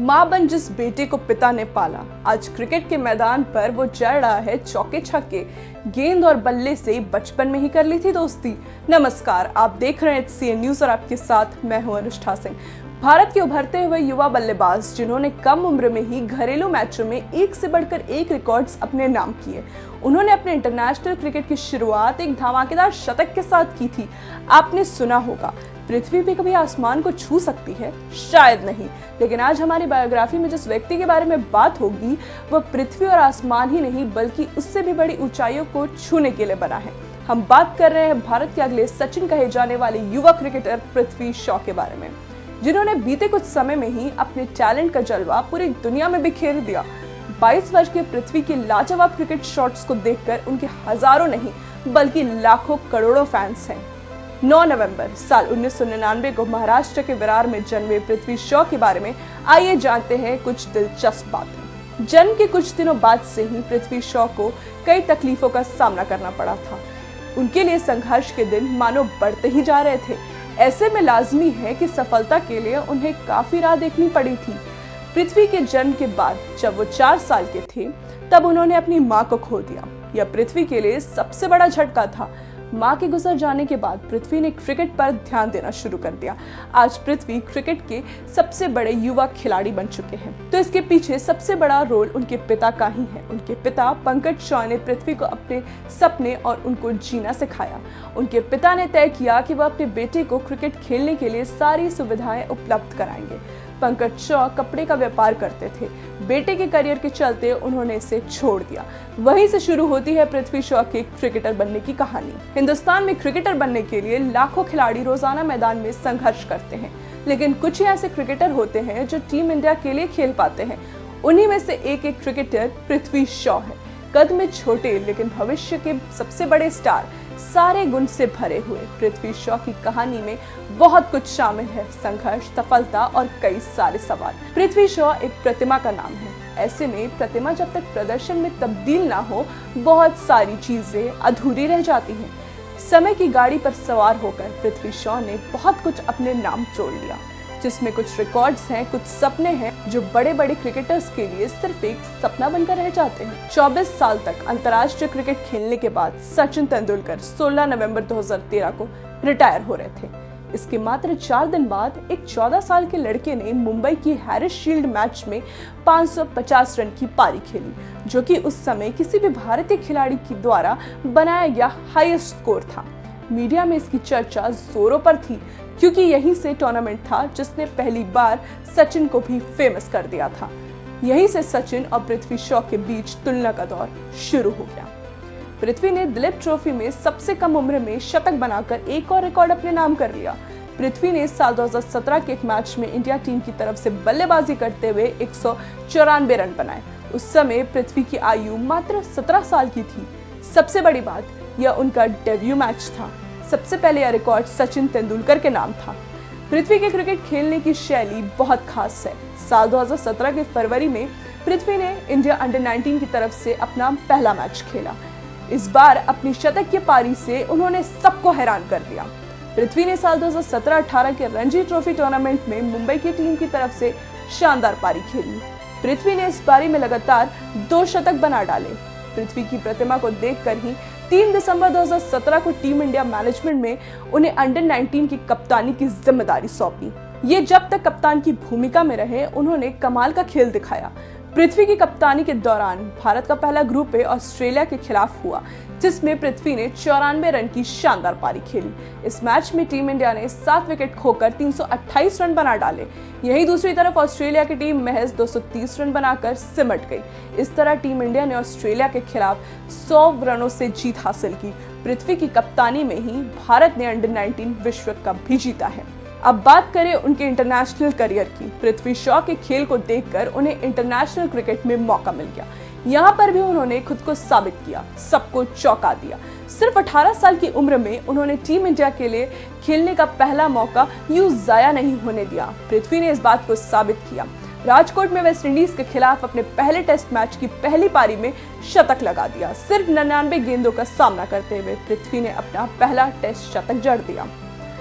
मां बन जिस बेटे को पिता ने पाला, आज क्रिकेट के मैदान पर वो जड़ रहा है चौके छक्के। गेंद और बल्ले से बचपन में ही कर ली थी दोस्ती। नमस्कार, आप देख रहे हैं HCN न्यूज और आपके साथ मैं हूं अनुष्ठा सिंह। भारत के उभरते हुए युवा बल्लेबाज जिन्होंने कम उम्र में ही घरेलू मैचों में एक से बढ़कर एक रिकॉर्ड्स अपने नाम किए। उन्होंने अपने इंटरनेशनल क्रिकेट की शुरुआत एक धमाकेदार शतक के साथ की थी। आपने सुना होगा, पृथ्वी भी कभी आसमान को छू सकती है? शायद नहीं, लेकिन आज हमारी बायोग्राफी में जिस व्यक्ति के बारे में बात होगी वह पृथ्वी और आसमान ही नहीं बल्कि उससे भी बड़ी ऊंचाइयों को छूने के लिए बना है। हम बात कर रहे हैं भारत के अगले सचिन कहे जाने वाले युवा क्रिकेटर पृथ्वी शॉ के बारे में, जिन्होंने बीते कुछ समय में ही अपने टैलेंट का जलवा पूरी दुनिया में बिखेर दिया। 22 वर्ष के पृथ्वी के लाजवाब क्रिकेट शॉट्स को देखकर उनके हजारों नहीं बल्कि लाखों करोड़ों फैंस हैं। 9 नवंबर साल 1999 को महाराष्ट्र के विरार में जन्मे पृथ्वी शॉ के बारे में आइए जानते हैं कुछ दिलचस्प बातें। जन्म के कुछ दिनों बाद से ही पृथ्वी शॉ को कई तकलीफों का सामना करना पड़ा था। उनके लिए संघर्ष के दिन मानो बढ़ते ही जा रहे थे। ऐसे में लाजमी है कि सफलता के लिए उन्हें काफी राह देखनी पड़ी थी। पृथ्वी के जन्म के बाद जब वो 4 साल के थे तब उन्होंने अपनी मां को खो दिया। यह पृथ्वी के लिए सबसे बड़ा झटका था। मां के गुजर जाने के बाद पृथ्वी ने क्रिकेट पर ध्यान देना शुरू कर दिया। आज पृथ्वी क्रिकेट के सबसे बड़े युवा खिलाड़ी बन चुके हैं, तो इसके पीछे सबसे बड़ा रोल उनके पिता का ही है। उनके पिता पंकज शॉ ने पृथ्वी को अपने सपने और उनको जीना सिखाया। उनके पिता ने तय किया कि वह अपने बेटे को क्रिकेट खेलने के लिए सारी सुविधाएं उपलब्ध कराएंगे। पंकज शॉ कपड़े का व्यापार करते थे। बेटे के करियर के चलते उन्होंने इसे छोड़ दिया। वहीं से शुरू होती है पृथ्वी शॉ के क्रिकेटर बनने की कहानी। हिंदुस्तान में क्रिकेटर बनने के लिए लाखों खिलाड़ी रोजाना मैदान में संघर्ष करते हैं, लेकिन कुछ ही ऐसे क्रिकेटर होते हैं जो टीम इंडिया के लिए खेल पाते हैं। उन्हीं में से एक क्रिकेटर पृथ्वी शॉ है। कद में छोटे लेकिन भविष्य के सबसे बड़े स्टार, सारे गुण से भरे हुए पृथ्वी शॉ की कहानी में बहुत कुछ शामिल है। संघर्ष, सफलता और कई सारे सवाल। पृथ्वी शॉ एक प्रतिमा का नाम है। ऐसे में प्रतिमा जब तक प्रदर्शन में तब्दील ना हो, बहुत सारी चीजें अधूरी रह जाती हैं। समय की गाड़ी पर सवार होकर पृथ्वी शॉ ने बहुत कुछ अपने नाम जोड़ लिया, जिसमें कुछ रिकॉर्ड्स हैं, कुछ सपने हैं जो बड़े बड़े क्रिकेटर्स के लिए सिर्फ एक सपना बनकर रह जाते हैं। 24 साल तक अंतर्राष्ट्रीय क्रिकेट खेलने के बाद सचिन तेंदुलकर 16 नवंबर 2013 को रिटायर हो रहे थे। इसके मात्र 4 दिन बाद एक 14 साल के लड़के ने मुंबई की हैरिस शील्ड मैच में 550 रन की पारी खेली, जो कि उस समय किसी भी भारतीय खिलाड़ी के द्वारा बनाया गया हाईएस्ट स्कोर था। मीडिया में इसकी चर्चा जोरों पर थी, क्योंकि यहीं से टूर्नामेंट था जिसने पहली बार सचिन को भी फेमस कर दिया था। यहीं से सचिन और पृथ्वी शॉ के बीच तुलना का दौर शुरू हो गया। पृथ्वी ने दिलीप ट्रॉफी में सबसे कम उम्र में शतक बनाकर एक और रिकॉर्ड अपने नाम कर लिया। पृथ्वी ने साल 2017 के एक मैच में इंडिया टीम की तरफ से बल्लेबाजी करते हुए 194 रन बनाए। उस समय पृथ्वी की आयु मात्र 17 साल की थी। सबसे बड़ी बात, यह उनका डेब्यू मैच था। सबसे पहले यह रिकॉर्ड सचिन तेंदुलकर के नाम था। पृथ्वी के क्रिकेट खेलने की शैली बहुत खास है। साल 2017 के फरवरी में पृथ्वी ने इंडिया अंडर-19 की तरफ से अपना पहला मैच खेला। इस बार अपनी शतक की पारी से उन्होंने सबको हैरान कर दिया। पृथ्वी ने साल 2017-18 के रणजी ट्रॉफी टूर्नामेंट में मुंबई की टीम की तरफ से शानदार पारी खेली। पृथ्वी ने इस पारी में लगातार 2 शतक बना डाले। पृथ्वी की प्रतिमा को देखकर ही 3 दिसंबर 2017 को टीम इंडिया मैनेजमेंट में उन्हें अंडर-19 की कप्तानी की जिम्मेदारी सौंपी। ये जब तक कप्तान की भूमिका में रहे, उन्होंने कमाल का खेल दिखाया। पृथ्वी की कप्तानी के दौरान भारत का पहला ग्रुप ए ऑस्ट्रेलिया के खिलाफ हुआ, जिसमें पृथ्वी ने 94 रन की शानदार पारी खेली। इस मैच में टीम इंडिया ने 7 विकेट खोकर 328 रन बना डाले। यहीं दूसरी तरफ ऑस्ट्रेलिया की टीम महज 230 रन बनाकर सिमट गई। इस तरह टीम इंडिया ने ऑस्ट्रेलिया के खिलाफ 100 रनों से जीत हासिल की। पृथ्वी की कप्तानी में ही भारत ने अंडर-19 विश्व कप भी जीता है। अब बात करें उनके इंटरनेशनल करियर की। पृथ्वी शॉ के खेल को देखकर उन्हें इंटरनेशनल क्रिकेट में मौका मिल गया। यहाँ पर भी उन्होंने खुद को साबित किया, सबको चौंका दिया। सिर्फ 18 साल की उम्र में उन्होंने टीम इंडिया के लिए खेलने का पहला मौका यूं जाया नहीं होने दिया। पृथ्वी ने इस बात को साबित किया। राजकोट में वेस्टइंडीज के खिलाफ अपने पहले टेस्ट मैच की पहली पारी में शतक लगा दिया। सिर्फ 99 गेंदों का सामना करते हुए पृथ्वी ने अपना पहला टेस्ट शतक जड़ दिया।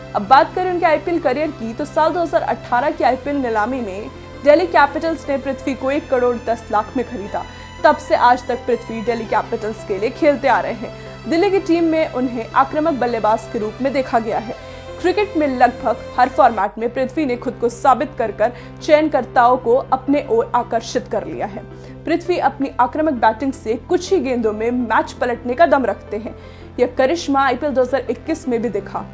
अब बात करें उनके आईपीएल करियर की, तो साल 2018 की आईपीएल नीलामी में दिल्ली कैपिटल्स ने पृथ्वी को 1 करोड़ 10 लाख में खरीदा। तब से आज तक पृथ्वी दिल्ली कैपिटल्स के लिए खेलते आ रहे हैं। दिल्ली की टीम में उन्हें आक्रामक बल्लेबाज के रूप में देखा गया है। क्रिकेट में लगभग हर फॉर्मेट में पृथ्वी ने खुद को साबित कर चयनकर्ताओं को अपने ओर आकर्षित कर लिया है। पृथ्वी अपनी आक्रामक बैटिंग से कुछ ही गेंदों में मैच पलटने का दम रखते हैं। यह करिश्मा आईपीएल 2021 में भी दिखा।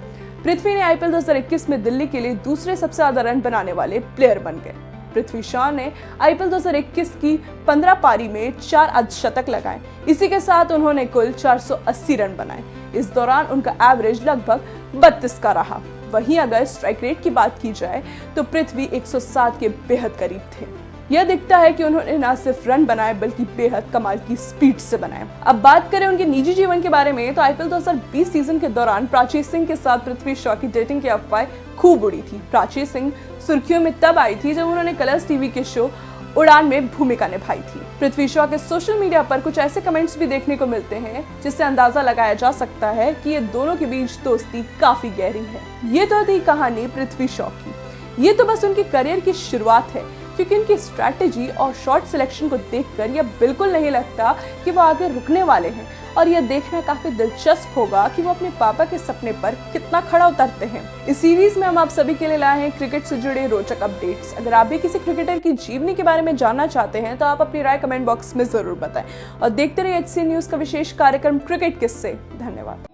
पृथ्वी ने आईपीएल 2021 में दिल्ली के लिए दूसरे सबसे ज्यादा रन बनाने वाले प्लेयर बन गए। पृथ्वी शॉ ने आईपीएल 2021 की 15 पारी में 4 अर्धशतक लगाए। इसी के साथ उन्होंने कुल 480 रन बनाए। इस दौरान उनका एवरेज लगभग 32 का रहा। वहीं अगर स्ट्राइक रेट की बात की जाए तो पृथ्वी 107 के बेहद करीब थे। यह दिखता है कि उन्होंने न सिर्फ रन बनाए बल्कि बेहद कमाल की स्पीड से बनाए। अब बात करें उनके निजी जीवन के बारे में तो आईपीएल 2020 सीजन के दौरान प्राची सिंह के साथ पृथ्वी शॉ की डेटिंग की अफवाह खूब उड़ी थी। प्राची सिंह सुर्खियों में तब आई थी जब उन्होंने कलर्स टीवी के शो उड़ान में भूमिका निभाई थी। पृथ्वी शॉ के सोशल मीडिया पर कुछ ऐसे कमेंट्स भी देखने को मिलते हैं जिससे अंदाजा लगाया जा सकता है कि ये दोनों के बीच दोस्ती काफी गहरी है। ये तो थी कहानी पृथ्वी शॉ की। ये तो बस उनके करियर की शुरुआत है, क्योंकि उनकी स्ट्रैटेजी और शॉट सिलेक्शन को देखकर यह बिल्कुल नहीं लगता कि वो आगे रुकने वाले हैं। और यह देखना काफी दिलचस्प होगा कि वो अपने पापा के सपने पर कितना खड़ा उतरते हैं। इस सीरीज में हम आप सभी के लिए लाए हैं क्रिकेट से जुड़े रोचक अपडेट्स। अगर आप भी किसी क्रिकेटर की जीवनी के बारे में जानना चाहते हैं तो आप अपनी राय कमेंट बॉक्स में जरूर बताएं और देखते रहिए HCN न्यूज का विशेष कार्यक्रम क्रिकेट किस्से। धन्यवाद।